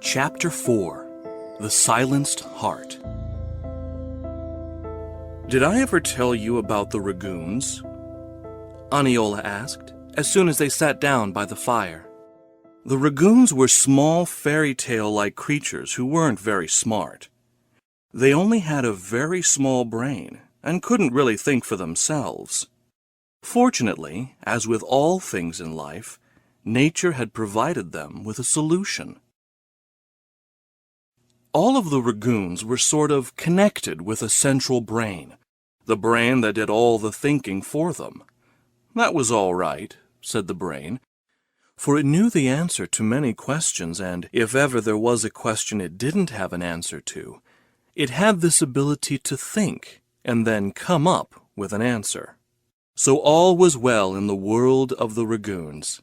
Chapter 4 The Silenced Heart. "Did I ever tell you about the Ragoons?" Aniola asked, as soon as they sat down by the fire. The Ragoons were small fairy tale-like creatures who weren't very smart. They only had a very small brain and couldn't really think for themselves. Fortunately, as with all things in life, nature had provided them with a solution. All of the Ragoons were sort of connected with a central brain, the brain that did all the thinking for them. That was all right, said the brain, for it knew the answer to many questions, and if ever there was a question it didn't have an answer to, it had this ability to think and then come up with an answer. So all was well in the world of the Ragoons.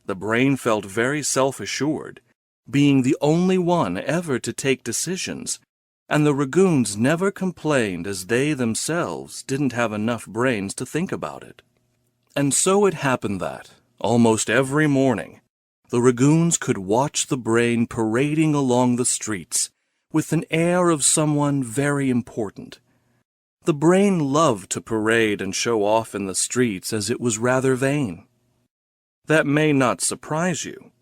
The brain felt very self-assured, being the only one ever to take decisions, and the Ragoons never complained as they themselves didn't have enough brains to think about it. And so it happened that, almost every morning, the Ragoons could watch the brain parading along the streets with an air of someone very important. The brain loved to parade and show off in the streets as it was rather vain. That may not surprise you,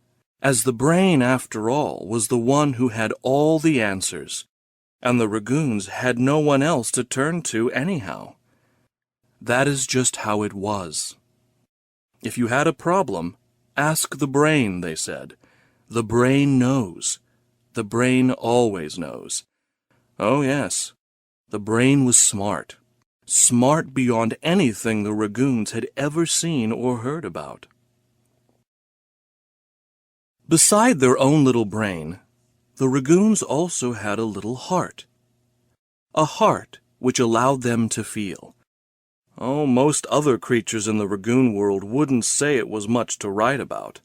as the brain, after all, was the one who had all the answers, and the Ragoons had no one else to turn to anyhow. That is just how it was. If you had a problem, ask the brain, they said. The brain knows. The brain always knows. Oh yes, the brain was smart. Smart beyond anything the Ragoons had ever seen or heard about. Beside their own little brain, the Ragoons also had a little heart. A heart which allowed them to feel. Oh, most other creatures in the Ragoon world wouldn't say it was much to write about.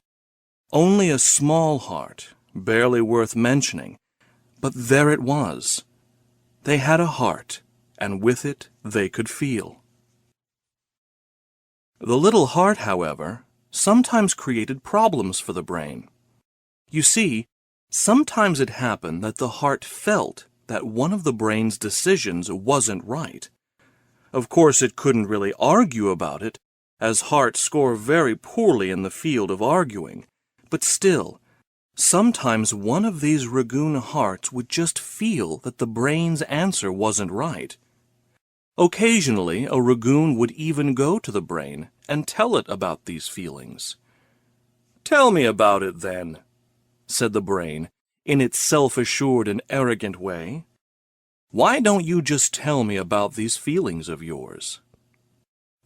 Only a small heart, barely worth mentioning, but there it was. They had a heart, and with it they could feel. The little heart, however, sometimes created problems for the brain. You see, sometimes it happened that the heart felt that one of the brain's decisions wasn't right. Of course, it couldn't really argue about it, as hearts score very poorly in the field of arguing, but still, sometimes one of these Ragoon hearts would just feel that the brain's answer wasn't right. Occasionally, a Ragoon would even go to the brain and tell it about these feelings. "Tell me about it, then," said the brain, in its self-assured and arrogant way. "Why don't you just tell me about these feelings of yours?"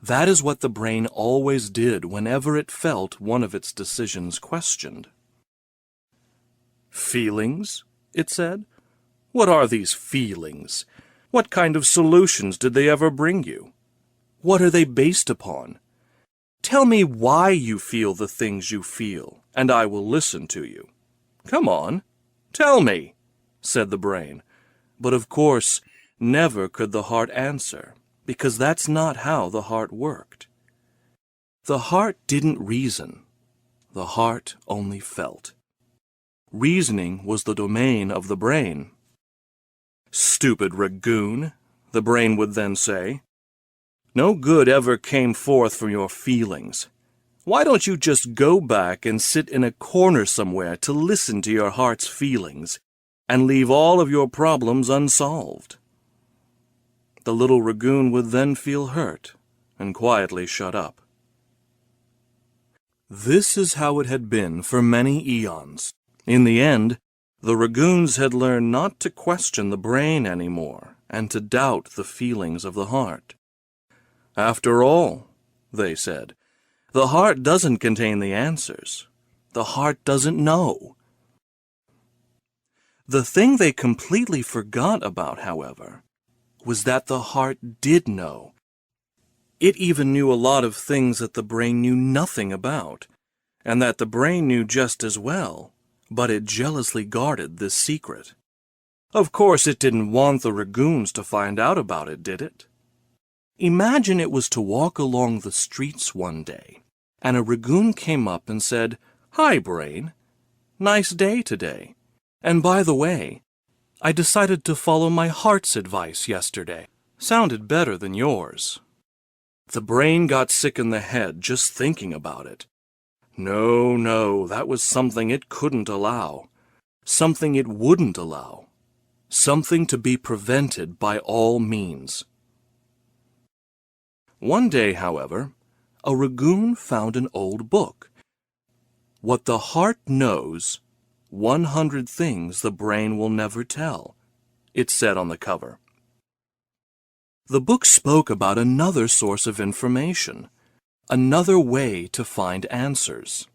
That is what the brain always did whenever it felt one of its decisions questioned. "Feelings?" it said. "What are these feelings? What kind of solutions did they ever bring you? What are they based upon? Tell me why you feel the things you feel, and I will listen to you. Come on, tell me," said the brain. But of course, never could the heart answer, because that's not how the heart worked. The heart didn't reason. The heart only felt. Reasoning was the domain of the brain. "Stupid Ragoon," the brain would then say. "No good ever came forth from your feelings. Why don't you just go back and sit in a corner somewhere to listen to your heart's feelings and leave all of your problems unsolved?" The little Ragoon would then feel hurt and quietly shut up. This is how it had been for many eons. In the end, the Ragoons had learned not to question the brain anymore and to doubt the feelings of the heart. "After all," they said, "the heart doesn't contain the answers. The heart doesn't know." The thing they completely forgot about, however, was that the heart did know. It even knew a lot of things that the brain knew nothing about, and that the brain knew just as well, but it jealously guarded this secret. Of course, it didn't want the Ragoons to find out about it, did it? Imagine it was to walk along the streets one day, and a Ragoon came up and said, "Hi, brain. Nice day today. And by the way, I decided to follow my heart's advice yesterday. Sounded better than yours. The brain got sick in the head just thinking about it. No, that was something it couldn't allow. Something it wouldn't allow. Something to be prevented by all means. One day, however, a Ragoon found an old book. What the Heart Knows, 100 Things the Brain Will Never Tell, it said on the cover. The book spoke about another source of information, another way to find answers.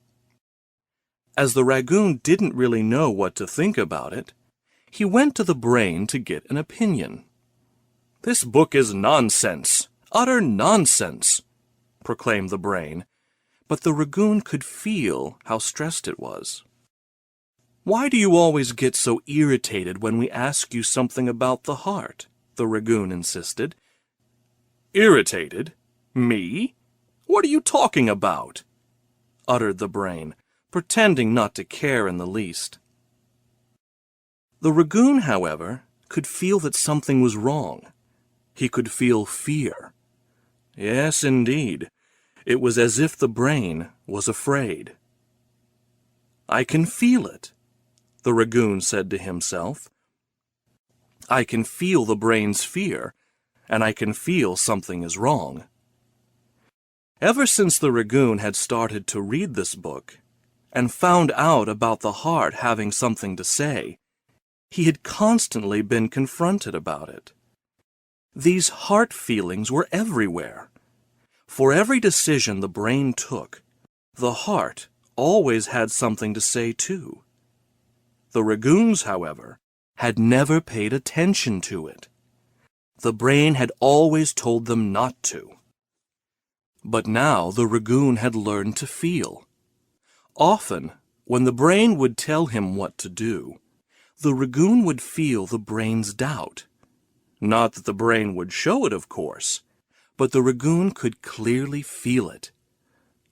As the Ragoon didn't really know what to think about it, he went to the brain to get an opinion. "This book is nonsense, utter nonsense," proclaimed the brain, but the Ragoon could feel how stressed it was. "Why do you always get so irritated when we ask you something about the heart?" the Ragoon insisted. "Irritated? Me? What are you talking about?" uttered the brain, pretending not to care in the least. The Ragoon, however, could feel that something was wrong. He could feel fear. Yes, indeed. It was as if the brain was afraid. "I can feel it," the Ragoon said to himself. "I can feel the brain's fear, and I can feel something is wrong." Ever since the Ragoon had started to read this book and found out about the heart having something to say, he had constantly been confronted about it. These heart feelings were everywhere. For every decision the brain took, the heart always had something to say too. The Ragoons, however, had never paid attention to it. The brain had always told them not to. But now the Ragoon had learned to feel. Often, when the brain would tell him what to do, the Ragoon would feel the brain's doubt. Not that the brain would show it, of course, but the Ragoon could clearly feel it.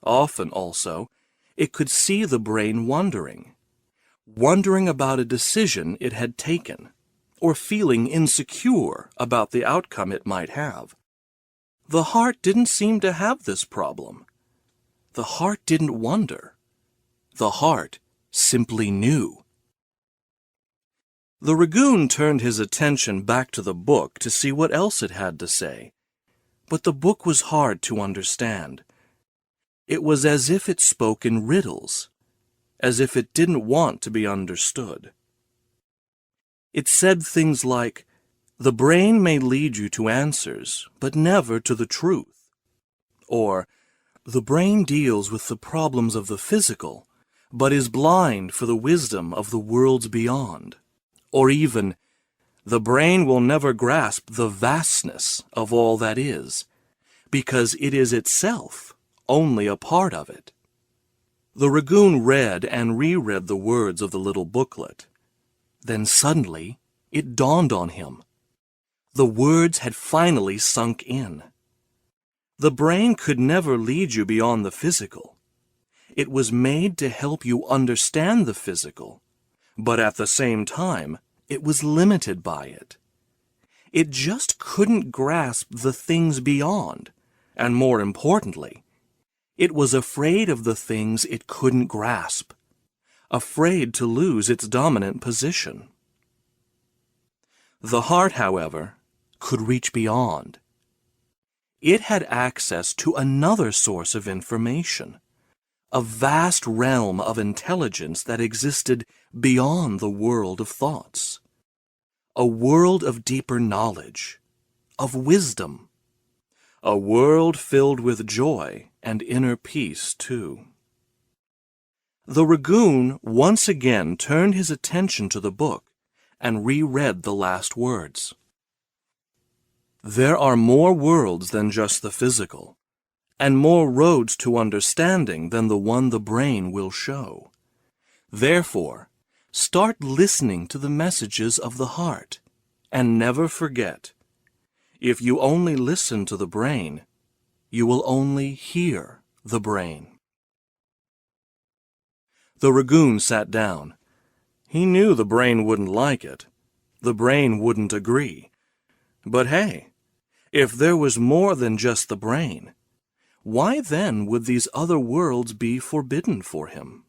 Often, also, it could see the brain wondering about a decision it had taken, or feeling insecure about the outcome it might have. The heart didn't seem to have this problem. The heart didn't wonder. The heart simply knew. The Ragoon turned his attention back to the book to see what else it had to say. But the book was hard to understand. It was as if it spoke in riddles, as if it didn't want to be understood. It said things like, "The brain may lead you to answers, but never to the truth." Or, "The brain deals with the problems of the physical, but is blind for the wisdom of the worlds beyond." Or even, "The brain will never grasp the vastness of all that is, because it is itself only a part of it." The Ragoon read and reread the words of the little booklet. Then suddenly it dawned on him. The words had finally sunk in. The brain could never lead you beyond the physical. It was made to help you understand the physical, but at the same time, it was limited by it. It just couldn't grasp the things beyond, and more importantly, it was afraid of the things it couldn't grasp, afraid to lose its dominant position. The heart, however, could reach beyond. It had access to another source of information, a vast realm of intelligence that existed beyond the world of thoughts, a world of deeper knowledge, of wisdom, a world filled with joy and inner peace, too. The Ragoon once again turned his attention to the book and reread the last words. There are more worlds than just the physical, and more roads to understanding than the one the brain will show. Therefore, start listening to the messages of the heart, and never forget, if you only listen to the brain, you will only hear the brain. The Ragoon sat down. He knew the brain wouldn't like it. The brain wouldn't agree. But hey, if there was more than just the brain, why then would these other worlds be forbidden for him?